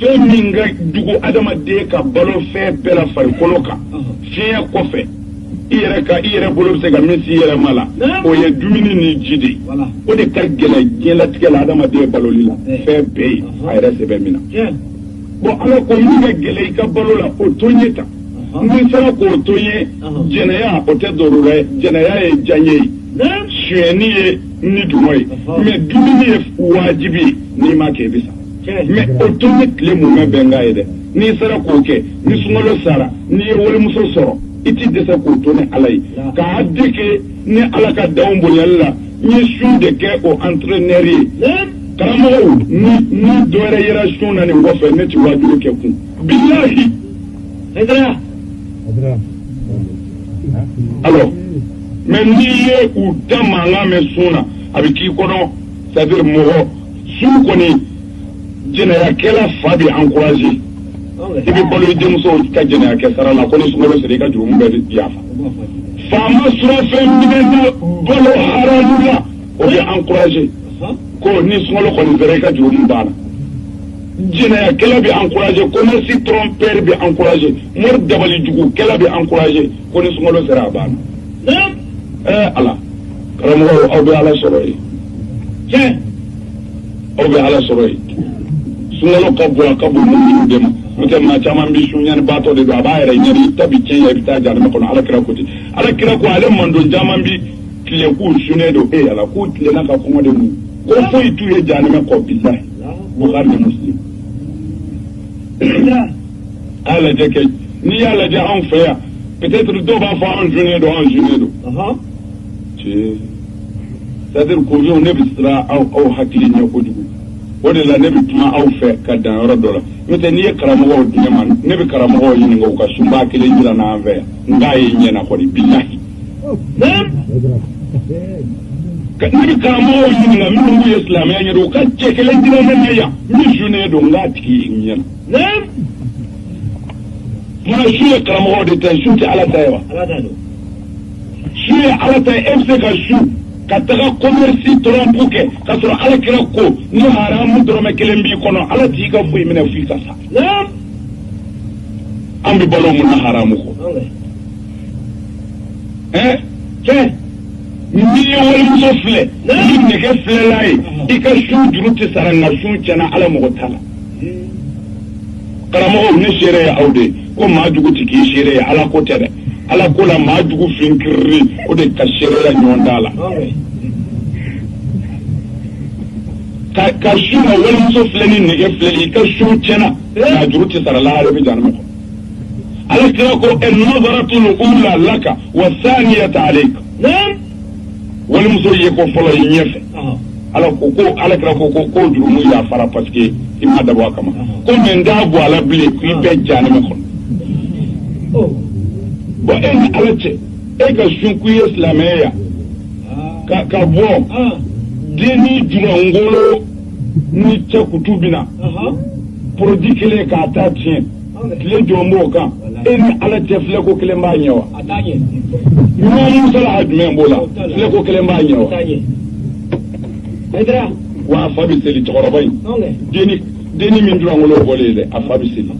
Feminga dugu adama de ka balo fe bela farikolo kan fiɲɛ kɔfɛ i yɛrɛ bolo bɛ se ka min si yɛrɛ ma la o ye dumuni ni ji de o de ka gɛlɛn diɲɛlatigɛ la adamaden baloli la fɛn bɛɛ ye a yɛrɛ sɛbɛn min na bon ala ko min ka gɛlɛn i ka balo la o to ye tan ni sera k'o to ye jɛnɛya o tɛ dɔrɔ ye jɛnɛya ye diyaɲɛ ye suyɛni ye ni dumɔ ye mais dumuni ye wajibi ye n'i ma kɛ i bɛ sa mais o to ye tile mun bɛn k'a ye dɛ n'i sera k'o kɛ ni sunkalo sara n'i ye walimuso sɔrɔ i ti dɛsɛ k'o to ni ala ye k'a deke ni ala ka danw bonyali la n ye sun de kɛ o entraîneur ye karamɔgɔw ni dɔ wɛrɛ yera sun na nin kɔfɛ ne ti wajibi kɛ kun bilahi alors mais n'i ye u da mankan mɛn sun na a bɛ k'i kɔnɔ c'est à dire mɔgɔ sun kɔni jɛnɛyakɛla fa bɛ encouragé i bɛ balo i denmuso ka jɛnɛyakɛ sara la ko ni sunkalo sera i ka jurumu bɛɛ yafa faama surafɛn minɛ na balo haramu la o bɛ encouragé ko ni sunkalo kɔni sera i ka jurumu banna jɛnɛyakɛla bɛ encouragé commerce trompeur bɛ encouragé mori dabalijugukɛla bɛ encouragé ko ni sunkalo sera a banna ala karamɔgɔw aw bɛ ala sɔrɔ yen aw bɛ ala sɔrɔ yen sunkalo ka bon a ka bon mɔgɔw de ma n'o tɛ maa caman bɛ sun ɲani baatɔ de don a b'a yɛrɛ ɲani i ta bi tiɲɛ i bɛ taa jahanama kɔnɔ ala kira ko ten ala kira ko ale mandon caman bi tile k'u sunnen don ala k'u tilenna ka kɔngɔ de mun ko foyi t'u ye jahanama kɔ bilahi Bukhari ni Muslim a lajɛ kɛ n'i y'a lajɛ anw fɛ yan peut-être dɔw b'a fɔ anw sunnen don c'est-à-dire qu'aujourd'hui ne bɛ siran aw hakili ɲɛ kojugu o de la ne bɛ kuma aw fɛ ka dan yɔrɔ dɔ la n'o tɛ n'i ye karamɔgɔw di ne ma ne bɛ karamɔgɔw ɲininka u ka sunba kelen jira n'an fɛ yan n k'a ye ɲɛna kɔni bilahi ne bɛ karamɔgɔw ɲininka minnu b'u ye silamɛya ɲɛ u ka cɛ kelen jira ne na yan min sunnen don n k'a tigi ye ɲɛna munna su ye karamɔgɔw de ta ye su tɛ ala ta ye wa su ye ala ta ye e bɛ se ka su ka taga commerce trompe kɛ ka sɔrɔ ala kira ko ni haramu dɔrɔmɛ kelen b'i kɔnɔ ala t'i ka foyi minɛ f'i ka sa an bɛ balo mun na haramu kɔ cɛ n'i ye walimuso filɛ ni nɛgɛ filɛla ye i ka sun juru tɛ sara nka sun tiɲɛna ala mɔgɔ t'a la karamɔgɔw ne seere ye aw de ko maa jugu tɛ k'i seere ye ala ko tɛ dɛ ala ko la maa jugu fin kiriri o de ka seereya ɲɔgɔn da la ka su na walimuso filɛ ni nɛgɛ filɛ i ka sun tiɲɛna nka juru tɛ sara la ale bɛ jahanama kɔnɔ ala kira ko an-nazaratul ula laka wa thaniyata alayka walimuso ye ko fɔlɔ i ɲɛfɛ ala kira ko jurumu yafara parce que i ma dabɔ a kama ko mɛ n t'a bɔ a la bilen i bɛ jahanama kɔnɔ bon e ni ala cɛ e ka sun k'i ye silamɛya yan ka bɔ den ni jurangolo ni cɛ kutu bina produit kelen k'a ta tiɲɛ tile jɔ n b'o kan e ni ala cɛ filɛ ko kelen b'a ɲɛ wa ɲuman muso la a jumɛn b'o la filɛ ko kelen b'a ɲɛ wa wa a fa bɛ seli cɛkɔrɔba in denni min jurangolo bɔlen dɛ a fa bɛ seli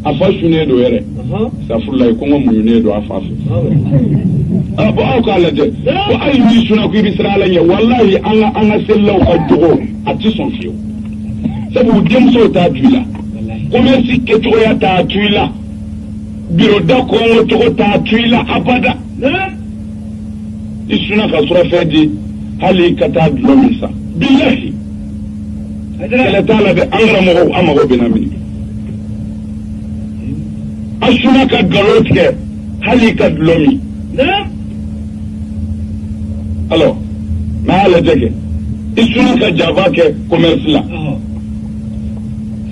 a fa sunnen don yɛrɛ safurulayi kɔngɔ muɲunen don a fa fɛ bon aw k'a lajɛ ko hali n'i sunna ko i bɛ siran ala ɲɛ walahi an ka selilaw ka jogo a tɛ sɔn fiyewu sabu denmusow t'a tu i la commerce kɛcogoya t'a tu i la biro da kɔngɔ cogo t'a tu i la abada i sunna ka surafɛn di hali ka taa dulɔ min san bilahi kɛlɛ t'a la dɛ an karamɔgɔw an mago bɛ na minɛ a sunna ka nkalon tigɛ hali ka dulɔ min alors n'a y'a lajɛ kɛ i sunna ka jaba kɛ commerce la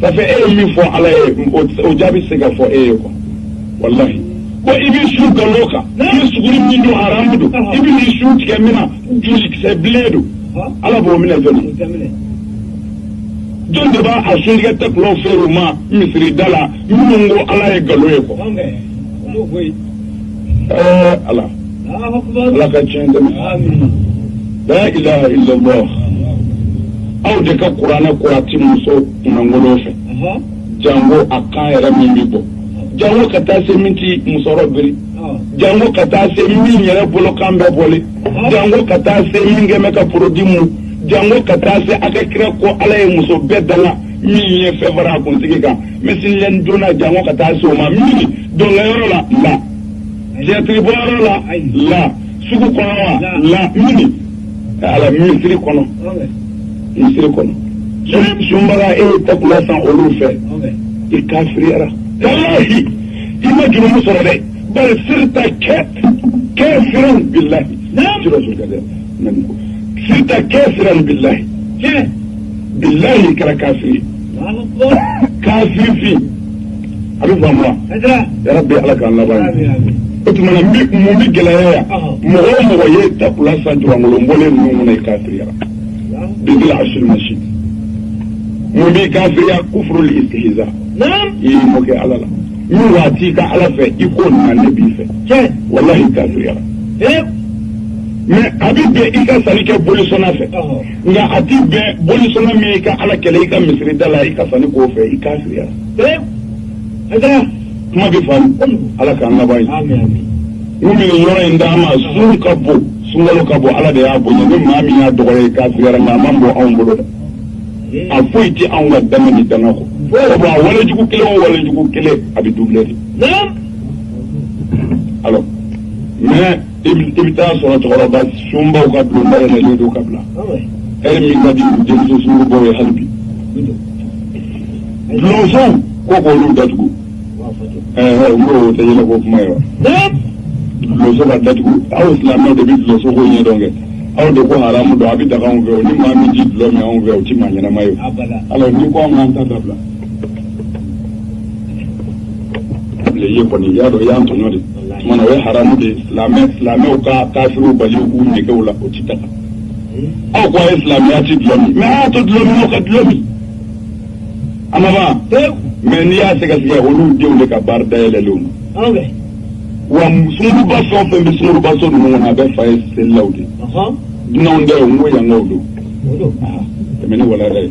ça fait e ye min fɔ ala ye o jaabi se ka fɔ e ye quoi wallahi ko i bɛ su nkalon kan i bɛ suguri min don haramu don i bɛ nin su tigɛ min na jolikisɛ bilen don ala b'o minɛ jɔnni jɔn de b'a a suntigɛ tɛkulaw feere u ma misiri da la minnu ko ala ye nkalon ye quoi ala ka tiɲɛ dɛmɛ la ilaha illallah aw de ka kuranɛ kurati muso kunnangolo fɛ jango a kan yɛrɛ min bi bɔ jango ka taa se min ti musɔrɔ biri jango ka taa se min yɛrɛ bolo kan bɛ bɔli jango ka taa se min kɛ bɛ ka produit mu jango ka taa se a ka kira ko ala ye muso bɛɛ dala min ye fɛn fara a kunsigi kan misiliɲɛni donna jango ka taa se o ma min dɔnkɛyɔrɔ la jɛtiribɔyɔrɔ la sugu kɔnɔ wa la min ala misiri kɔnɔ sunbaga e ye takula san olu fɛ i kafiriyara wallahi i ma jurumu sɔrɔ dɛ bari sirta kafiran billahi sirta kafiran billahi billahi kɛra kafiri kafiri fin a bɛ faamu wa ya rabbi ala k'an laban o tuma na mun bɛ gɛlɛya yan mɔgɔ o mɔgɔ ye takula san jurangolon bɔlen ninnu kɔnɔ i kafiriyara bidil ashir mashid mun b'i kafiriya kufurul istihza i ye mɔ kɛ ala la min waati ka ala fɛ i ko na ne b'i fɛ wallahi kafiriyara mais a bɛ bɛn i ka sanni kɛ bolisɔnna fɛ nka a ti bɛn bolisɔnna min i ka ala kɛlɛ i ka misiri da la i ka sanni k'o fɛ i kafiriyara kuma bɛ faamu ala k'an laban ye mun min yɔrɔ in d'a ma sun ka bon sunkalo ka bon ala de y'a bonya ni maa min y'a dɔgɔya i kafiriyara nka a man bɔ anw bolo dɛ a foyi tɛ anw ka dama ni danga kɔ bon a walejugu kelen o walejugu kelen a bɛ doublé de alors mais i bɛ taa sɔrɔ cɛkɔrɔba sunbaw ka bulonba yɛlɛlen don ka bila ɛri min ka di denmuso sungubaw ye hali bi bulonsow ko k'olu datugu n'o tɛ yɛlɛ ko kuma ye wa bulonso ka datugu aw silamɛw de bɛ bulonso ko ɲɛdɔn kɛ aw de ko haramu don a bɛ daga anw fɛ o ni maa min ji dulɔ min anw fɛ o ti maa ɲɛnama ye alors ni ko anw k'an ta dabila le ye kɔni i y'a dɔn i y'an tɔɲɔ de tuma na o ye haramu de silamɛw ka kafiriw bali k'u negew la o ti daga aw ko a ye silamɛya ti dulɔ min mais a y'a to dulɔ min o ka dulɔ min a ma ban mais n'i y'a sɛgɛsɛgɛ olu denw de ka baara dayɛlɛlenw wa sunguruba fɛn o fɛn bɛ sunguruba so ninnu kɔnɔ a bɛ fa ye selilaw de dunanw tɛ o n ko yankaw don tɛmɛ ni wala dɛ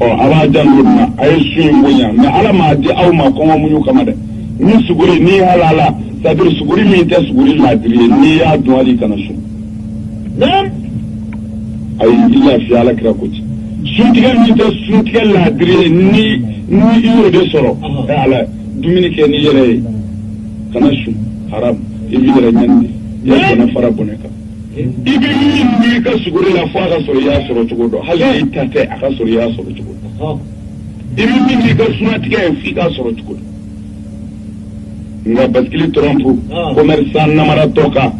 a b'a jan don na a ye su in bonya mais ala m'a di aw ma kɔngɔ muɲu kama dɛ ni suguri n'i halala c'est à dire suguri min tɛ suguri ladiri ye n'i y'a dun hali kana sun ayi i lafiya ala kira ko ten suntigɛ min tɛ suntigɛ ladiri ye ni i y'o de sɔrɔ ala dumuni kɛ n'i yɛrɛ ye kana sun haram i b'i yɛrɛ ɲani de i y'a bɔnɛ fara bɔnɛ kan i bɛ min b'i ka suguri la fo a ka sɔrɔ i y'a sɔrɔ cogo dɔn hali i ta tɛ a ka sɔrɔ i y'a sɔrɔ cogo dɔn i bɛ min b'i ka sunatigɛ ye f'i k'a sɔrɔ cogo dɔn nka basikili trompe commerçant namaratɔ kan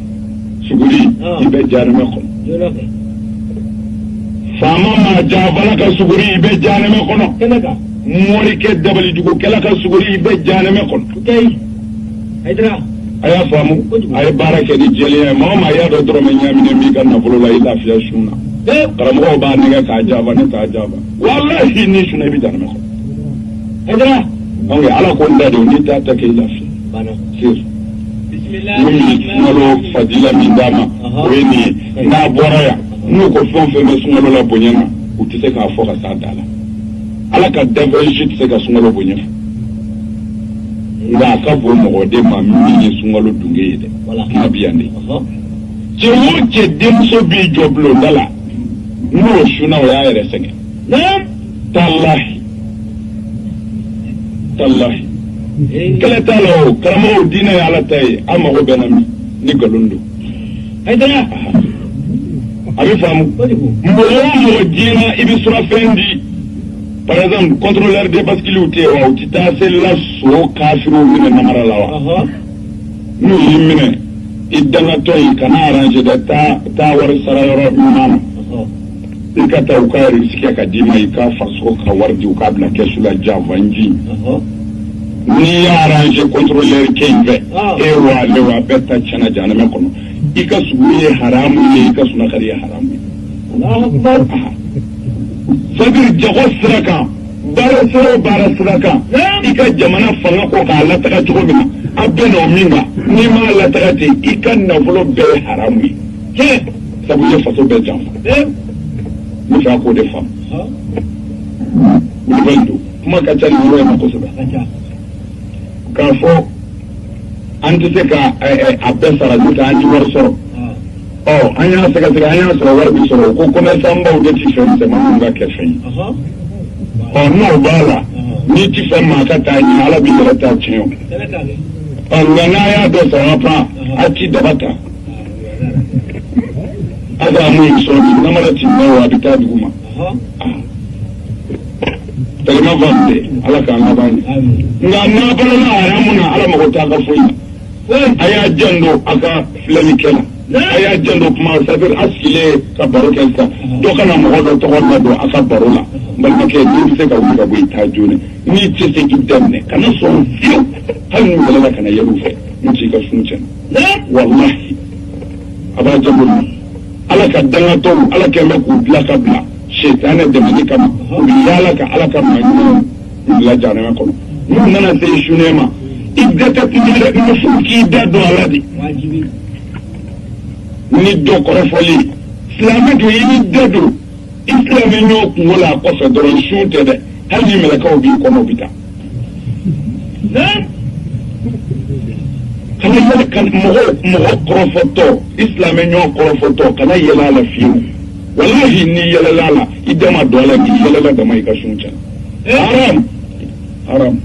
suguri i bɛ jahanama kɔnɔ faama maa janfala ka suguri i bɛ jahanama kɔnɔ morikɛ dabalijugukɛla ka suguri i bɛ jahanama kɔnɔ a y'a faamu a ye baara kɛ ni jɛlenya ye maa o maa y'a dɔn dɔrɔmɛ ɲaaminen b'i ka nafolo la i lafiya sun na karamɔgɔw b'a nɛgɛ k'a jaafa ne t'a jaafa walahi ni sunna i bɛ jahanama kɔnɔ donc ala ko n da de n'i t'a ta kɛ i lafiya sir min sunkalo fadila min d'a ma o ye nin ye n'a bɔra yan n'u ko fɛn o fɛn bɛ sunkalo la bonya na u tɛ se k'a fɔ ka s'a da la ala ka dafaji tɛ se ka sunkalo bonya fɔ nka a ka bon mɔgɔ de ma min ye sunkalo dunke ye dɛ kuma bi yan de cɛ o cɛ denmuso b'i jɔ bulonda la n'o sunna o y'a yɛrɛ sɛgɛn talahi kɛlɛ t'a la o karamɔgɔw diinɛ ye ala ta ye an mago bɛ na min ni nkalon don a bɛ faamu mɔgɔ o mɔgɔ diinɛ i bɛ surafɛn di par exemple contrôleur de bascule tɛ wa u tɛ taa selila so kafiriw minɛ namara la wa n'u y'i minɛ i dangatɔ ye kana arranger dɛ taa wari sara yɔrɔ ɲuman na i ka taa u ka risque ka d'i ma i ka faso ka wari di u k'a bila kɛsu la janfanji n'i y'a arranger contrôleur kɛ in fɛ e wa ale wa bɛɛ ta tiɲɛna jahanama kɔnɔ i ka suguri ye haramu ye i ka sunakari ye haramu ye c'est-à-dire jago sira kan baara sira o baara sira kan i ka jamana fanga kɔ k'a lataga cogo min na a bɛn n'o min kan n'i m'a lataga ten i ka nafolo bɛɛ ye haramu ye sabu i ye faso bɛɛ janfa ni fa ko de fam ni baldo kuma ka tali yoro ma ko soba ka fo ante se ka abesara duta anti war soro anya saka saka anya soro war bi soro ko commerçant baw de ti fen se ma nga ke fen no bala ni ti fen ma ka ta ni ala bi dara ta chiyo ngana ya do sa pa ati dabata ada mu so na mara ti no wa bita duguma talima vande ala ka na bani nga na bala na aramuna ala mako ta ka fuyi aya jando aka flani kela aya jando kuma sabir askile ka baro kelsa do kana mo do to wonna do aka baro la balma ke ni se ka wuka bu ta jone ni ce se idamne kana so fiu hal ni bala kana yaru fe ni ci ka sunce wallahi aba jambul ala ka danga to ala ke me ku bla ka bla shaytan de mani kama yala ka ala ka ma la jana ko mun nana sai shunema idata tijira mufuki dado aladi wajibi ni do korofoli islami do yini dado islami nyo kungola ko fe do shute de hali melaka obi ko no bita kana yala kan mo korofoto islami nyo korofoto kana yala la fiu wallahi ni yala la idama dola ni yala da mai ka shuncha haram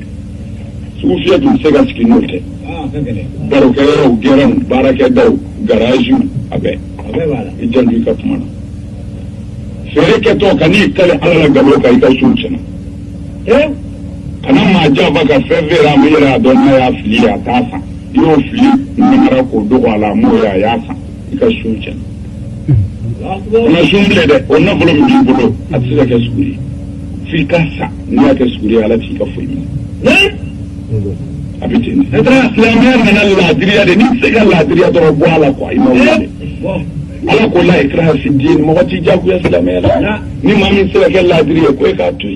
sufiya dun sega skinote baro kero geran barake daw garage abe wala ijandu ka tumana fere ke to kani kale ala gabo kai ka sunchana kana ma jaba ka fevera mira don na ya fili ya tasa yo fili ni mara ko do wala mo ya yasa ka sunchana na shumble de onna bolo mi bolo atisa ka skuri fi kasa ni ya ka skuri ala ti ka fuyi abitini etra islamiyya na ladiriya de ni sega ladiriya do boala kwa ino wale ala ko la ikra fi din mo wati jagu islamiyya ni mami sega ladiriya ko ka tu